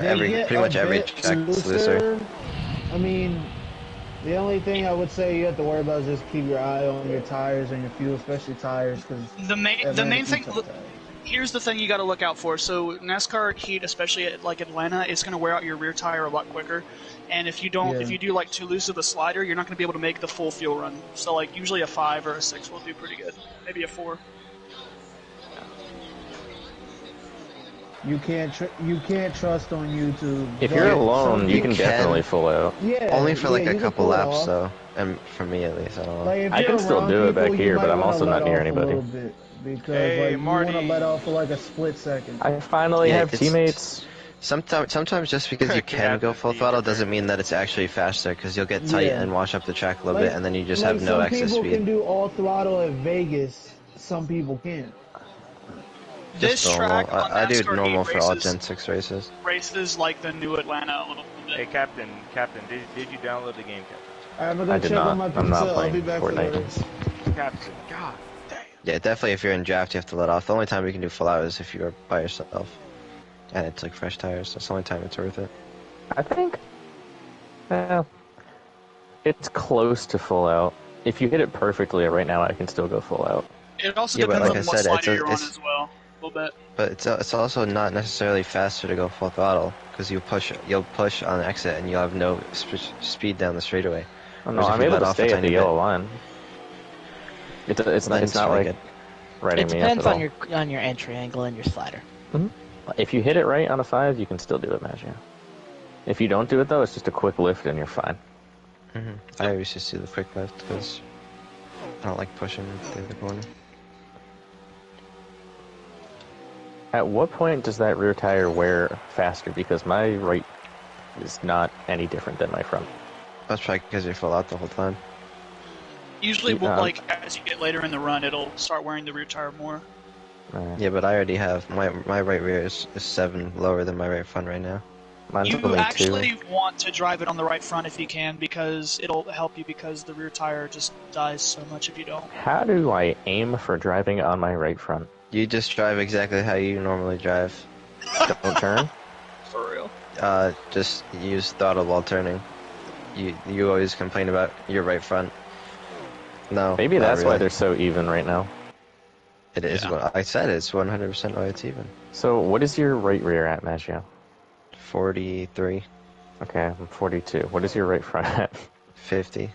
Pretty much every track's looser. I mean, the only thing I would say you have to worry about is just keep your eye on your tires and your fuel, especially tires, because the main thing. Here's the thing you got to look out for. So NASCAR heat, especially at like Atlanta, is going to wear out your rear tire a lot quicker. And if you do like too loose of a slider, you're not going to be able to make the full fuel run. So like usually a 5 or a 6 will do pretty good. Maybe a 4. You can't trust on YouTube. If you're alone, you can definitely full out. Yeah. Only for like a couple laps though, and for me at least, I don't know. Like, I can still do it back here, but I'm also not near anybody. Because like, you want to let off for like a split second. I finally have teammates. Sometimes just because you can go full throttle doesn't mean that it's actually faster, because you'll get tight and wash up the track a little bit, and then you just have no excess speed. Some people can do all throttle at Vegas. Some people can't. This track on I do normal for all Gen 6 races. Races like the new Atlanta a little bit. Hey, Captain, did you download the game, Captain? I did not. I'm not playing Fortnite. Captain, God damn. Yeah, definitely if you're in draft, you have to let off. The only time you can do full out is if you're by yourself. And it's like fresh tires. That's the only time it's worth it. I think it's close to full out. If you hit it perfectly right now, I can still go full out. It also depends on what slider you're on as well. A little bit. But it's also not necessarily faster to go full throttle, because you'll push on the exit and you'll have no speed down the straightaway. Oh, no, I'm able to stay at the yellow line. It's not like riding me up at all. It depends on your entry angle and your slider. Mm-hmm. If you hit it right on a 5, you can still do it, Maggio. If you don't do it though, it's just a quick lift and you're fine. Mm-hmm. I always just do the quick lift because I don't like pushing through the corner. At what point does that rear tire wear faster? Because my right is not any different than my front. That's probably because you full out the whole time. Usually, like as you get later in the run, it'll start wearing the rear tire more. Yeah, but I already have my right rear is 7 lower than my right front right now. Mine's you actually want to drive it on the right front if you can, because it'll help you, because the rear tire just dies so much if you don't. How do I aim for driving on my right front? You just drive exactly how you normally drive. Don't turn? For real. Just use throttle while turning. You always complain about your right front. No. Maybe that's why they're so even right now. It is. Yeah. I said it's 100% why it's even. So what is your right rear at, Maggio? 43. Okay, I'm 42. What is your right front at? 50.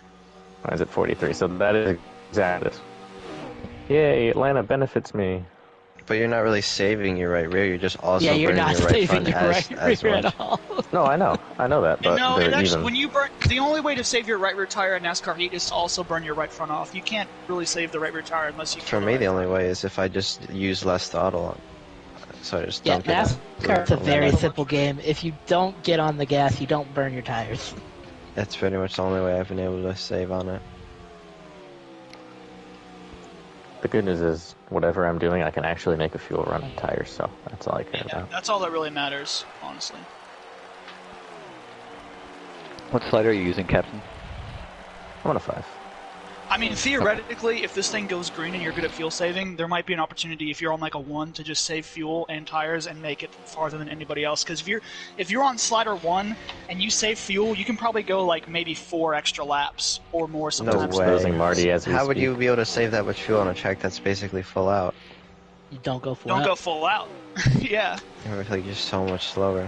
Why is it 43? So that is exact. Yay, Atlanta benefits me. But you're not really saving your right rear. You're just also burning your right front as rear at all. No, I know that. But no, it actually, when you burn, the only way to save your right rear tire at NASCAR heat is to also burn your right front off. You can't really save the right rear tire unless you. For me, the only way is if I just use less throttle. So I just don't get NASCAR's a very simple game. If you don't get on the gas, you don't burn your tires. That's pretty much the only way I've been able to save on it. The good news is, whatever I'm doing, I can actually make a fuel run on tires, so that's all I care about. That's all that really matters, honestly. What slider are you using, Captain? I'm on a 5. I mean, theoretically, if this thing goes green and you're good at fuel saving, there might be an opportunity if you're on like a 1 to just save fuel and tires and make it farther than anybody else. Because if you're on slider 1 and you save fuel, you can probably go like maybe 4 extra laps or more sometimes. No way. Marty as How would you be able to save that much fuel on a track that's basically full out? You don't go full out. Don't go full out. Yeah. Like you're so much slower.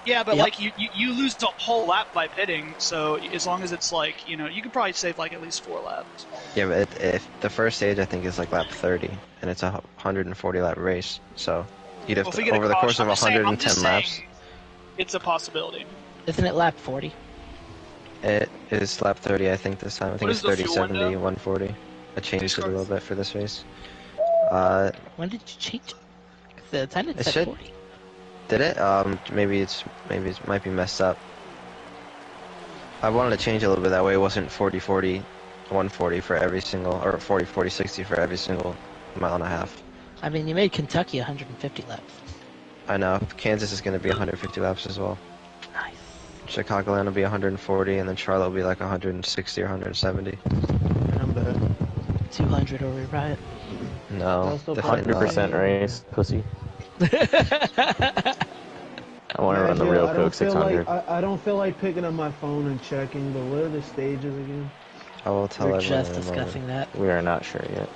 Yeah, but like you lose the whole lap by pitting, so as long as it's like, you could probably save like at least 4 laps. Yeah, but if the first stage I think is like lap 30, and it's a 140 lap race, so you'd have to, over the course of 110 laps. It's a possibility. Isn't it lap 40? It is lap 30, I think this time. I think it's 30, 70, 140. I changed it a little bit for this race. When did you change it? The attendance said 40. Did it? Maybe it might be messed up. I wanted to change it a little bit that way. It wasn't 40, 40, 140 for every single, or 40, 40, 60 for every single mile and a half. I mean, you made Kentucky 150 laps. I know. Kansas is going to be 150 laps as well. Nice. Chicagoland will be 140, and then Charlotte will be like 160 or 170. I'm better. 200 or we riot. No, 100% race, pussy. I want to run the real Coke 600. I don't feel like picking up my phone and checking, but what are the stages again? I will tell We're everyone just in a moment. discussing that. We are not sure yet.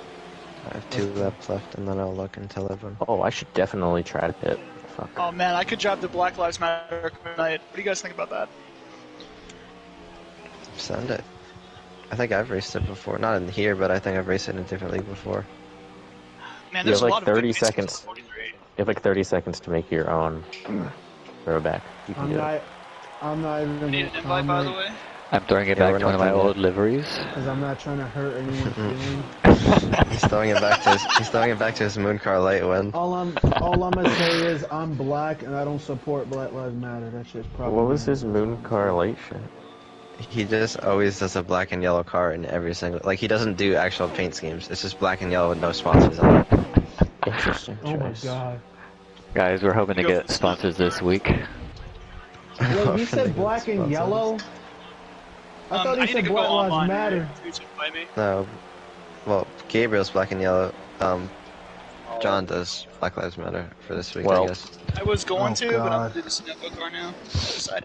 I have 2 laps left, and then I'll look and tell everyone. Oh, I should definitely try to pit. Fuck. Oh man, I could drive the Black Lives Matter tonight. What do you guys think about that? Send it. I think I've raced it before. Not in here, but I think I've raced it in a different league before. Man, You there's have a like lot of 30 good races seconds. in 43. You have like 30 seconds to make your own throwback. You can do it. I'm not even Need an invite, by the way? I'm throwing it Yeah, back we're to one not of my done yet. old liveries. because I'm not trying to hurt anyone's feelings. He's throwing it back to his. He's throwing it back to his moon car light win. All I'm gonna say is I'm black and I don't support Black Lives Matter. That shit's probably. What was his moon car light shit? He just always does a black and yellow car in every single. Like he doesn't do actual paint schemes. It's just black and yellow with no sponsors on it. Interesting Oh my choice. god. Guys, we're hoping to get sponsors this week. Wait, he said black and yellow? I thought he said Black Lives Matter. No, well, Gabriel's black and yellow. John does Black Lives Matter for this week, Well, I guess. I was going to, but I'm God. gonna do the Sunoco car now.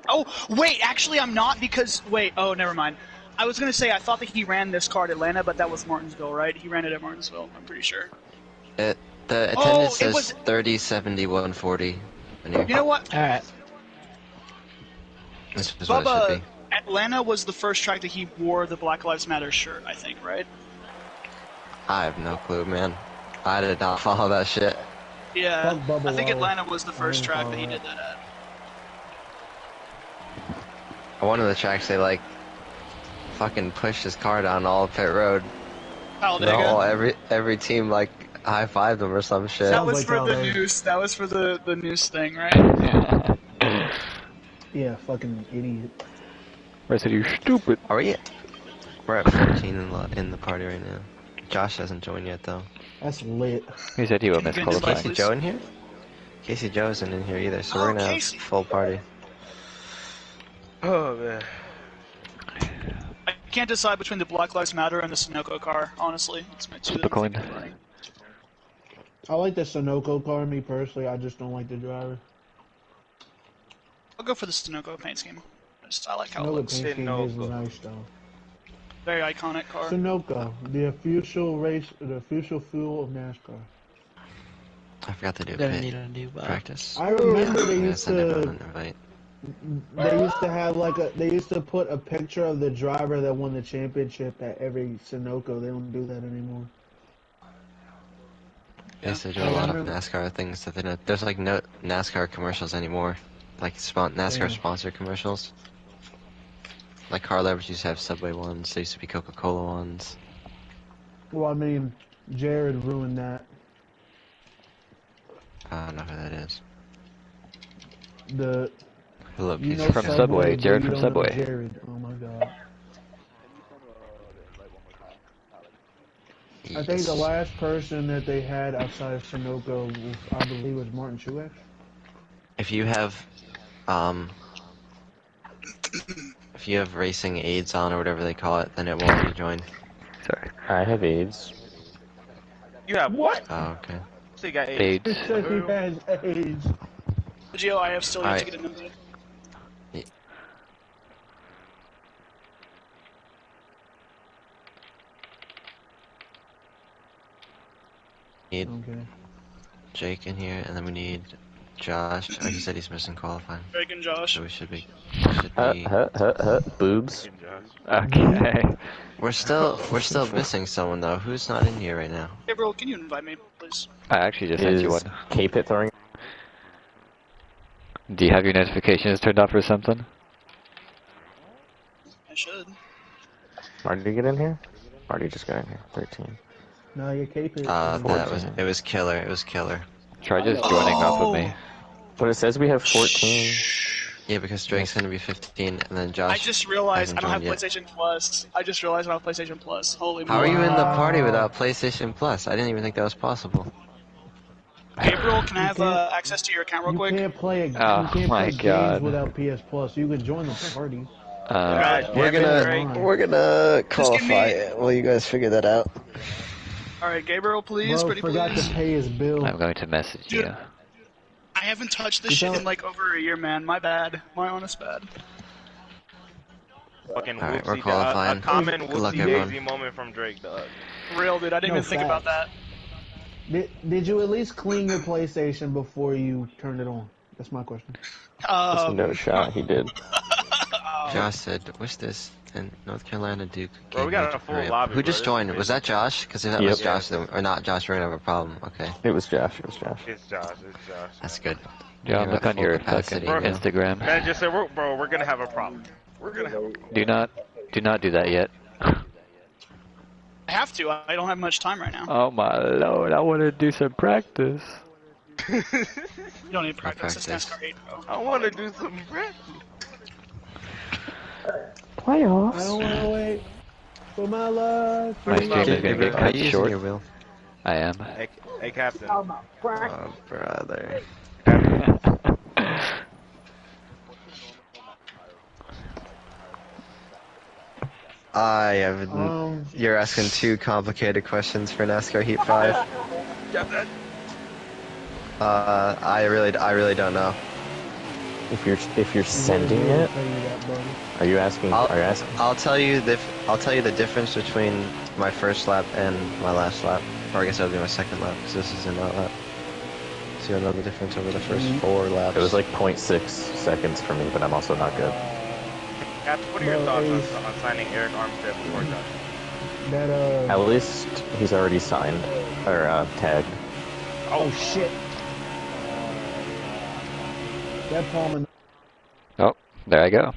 Oh, wait, actually I'm not because, oh, never mind. I was gonna say I thought that he ran this car at Atlanta, but that was Martinsville, right? He ran it at Martinsville, I'm pretty sure. The attendance it says was- 30, 70, 140. You know what? Alright. This is what it should Bubba, be. Atlanta was the first track that he wore the Black Lives Matter shirt, I think, right? I have no clue, man. I did not follow that shit. Yeah, Fuck Bubba I think Wallace. Atlanta was the first didn't track follow that he that. did that at. One of the tracks, they like fucking pushed his car down all pit road. Talladega. Every team like high-fived him or some shit. That was like for the Talladega. news. That was for the news thing, right? Yeah, fucking idiot. I said, you stupid. Are we? We're at 14 in the party right now. Josh hasn't joined yet though. That's lit. He said he will miss Can you invite Casey qualifying. Joe in here? Casey Joe isn't in here either, so Oh, we're gonna have Casey. full party. Oh man. I can't decide between the Black Lives Matter and the Sunoco car, honestly. It's my two Flip a coin. I like the Sunoco car, me personally. I just don't like the driver. I'll go for the Sunoco paint scheme. I like how it No, the looks. paint scheme is Sunoco. nice though. Very iconic car. Sunoco, the official fuel of NASCAR. I forgot to do Gonna pit need a new practice. I remember they I'm gonna used send everyone to. an invite. They used to have they used to put a picture of the driver that won the championship at every Sunoco. They don't do that anymore. They used to do a lot of NASCAR things that they don't. There's like no NASCAR commercials anymore. Like NASCAR Yeah. sponsored commercials. Like car leverage used to have Subway ones. There used to be Coca-Cola ones. Well, I mean, Jared ruined that. I don't know who that is. The Hello, you Casey. know From Joe. Subway, but Jared you from don't know Subway. Jared. Oh my god. I think the Yes. last person that they had outside of Sunoco, was, I believe, was Martin Truex. If you have, if you have racing aids on or whatever they call it, then it won't let you join. Sorry. I have AIDS. You have what? Oh, okay. So you got AIDS. He said he has AIDS. Gio, I have still yet to Alright. get an invite. Need Okay. Jake in here, and then we need Josh. Oh, he said he's missing qualifying, Drake and Josh. so we should be. Boobs. Okay. We're still missing someone though. Who's not in here right now? Gabriel, can you invite me, please? I actually just sent you Is one. K-Pit throwing? Do you have your notifications turned off or something? I should. Marty get in here? Marty just got in here. 13. No, your cape is. That was it. Was killer. It was killer. Try just joining off of me. But it says we have 14. Yeah, because Drake's gonna be 15, and then Josh. I just realized I hasn't don't have joined yet. PlayStation Plus. I just realized I don't have PlayStation Plus. Holy How are you in the party Wow. without PlayStation Plus? I didn't even think that was possible. Gabriel, can I have can't- access to your account real You quick? can't play Oh you can't my play God. games without PS Plus. You can join the party. God We're damn it, gonna Drake. we're gonna Just give qualify me- it while you guys figure that out. Alright, Gabriel, please, Bro pretty forgot please. to pay his bill. I'm going to message you. I haven't touched this shit in like over a year, man. My bad. My honest bad. Fucking Alright, we're whoopsie, qualifying. a common Good luck, whoopsie everyone. daisy moment from Drake, dog. Real, dude. I didn't No even think about that. Did you at least clean your PlayStation before you turned it on? That's my question. There's no shot he did. Josh said, "Wish this in North Carolina Duke." Bro, we got a full lobby, Who bro. just This joined? is Was that Josh? Because if that Yep. was Josh, then, or not Josh, we're gonna have a problem. Okay, It was Josh. It was Josh. It's Josh. It's Josh. that's good. John, You're look at on full your capacity fucking now. Instagram. Man just said, we're gonna have a problem. We're gonna have a problem. Do not do that yet. I have to. I don't have much time right now. Oh my lord, I want to do some practice. You don't need practice. It's practice. NASCAR 8, bro. I want to do some practice. I don't want to wait for my life. My stream is gonna get Are cut you using short. your wheel? I am. Hey, Captain. Oh, brother. I have. You're asking too complicated questions for NASCAR Heat 5. Captain. I really don't know. If you're sending it, are you asking? I'll tell you the difference between my first lap and my last lap, or I guess that'll be my second lap because this is an out lap. So you'll know the difference over the first 4 laps. It was like 0.6 seconds for me, but I'm also not good. Captain, what are your thoughts on signing Eric Armstead before Josh? At least he's already signed or tagged. Oh shit. That Palmer. Oh, there I go.